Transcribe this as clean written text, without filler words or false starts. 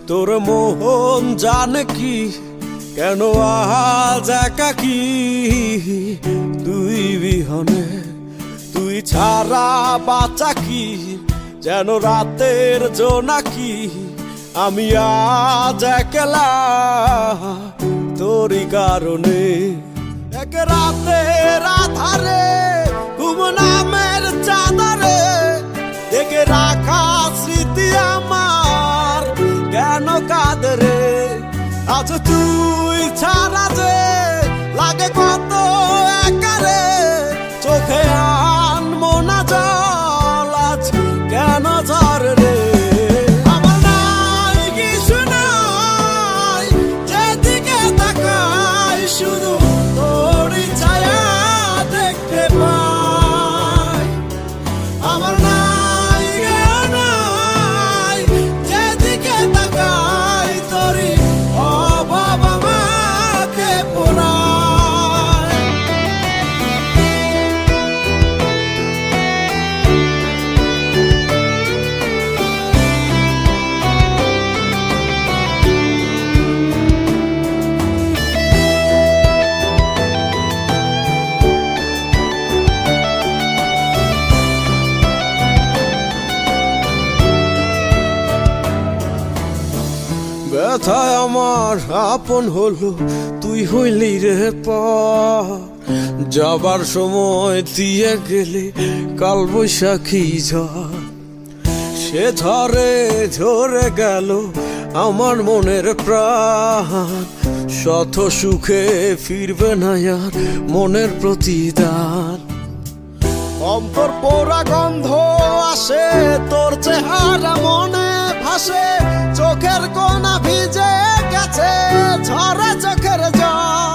তোর মোহন জানে কি কেন আজ একাকি তুই বিহনে তুই ছাড়া বাঁচা কি যেন রাতের জোনাকি আমি আজ একলা তোরই কারণে এক রাতের আধারে ঘুম নামের চাঁদারে দেখে রাখা স্মৃতি আমার কেন কাঁদরে আজ তুই ছাড়া যে লাগে কত একারে চোখে আনবো না জল আজ কেন ঝরে রে আমার নাই কিছু নাই যেদিকে তাকাই শুধু তোরই ছায়া দেখতে পাই আমার নাই নাই যেদিকে তাকাই তোরই অভাব আমাকে পোড়ায় ব্যথায় আমার আপন হলো তুই হইলি রে পর যাবার সময় দিয়ে গেলে কাল বৈশাখী ঝড় সে ঝরে ঝরে গেল আমার মনের প্রাণ শত সুখে ফিরবে না আর মনের প্রতিদান অন্তর পোড়া গন্ধ আসে তোর চেহারা মনে ভাসে চোখের কোনা ভিজে গেছে ঝরে চোখের জল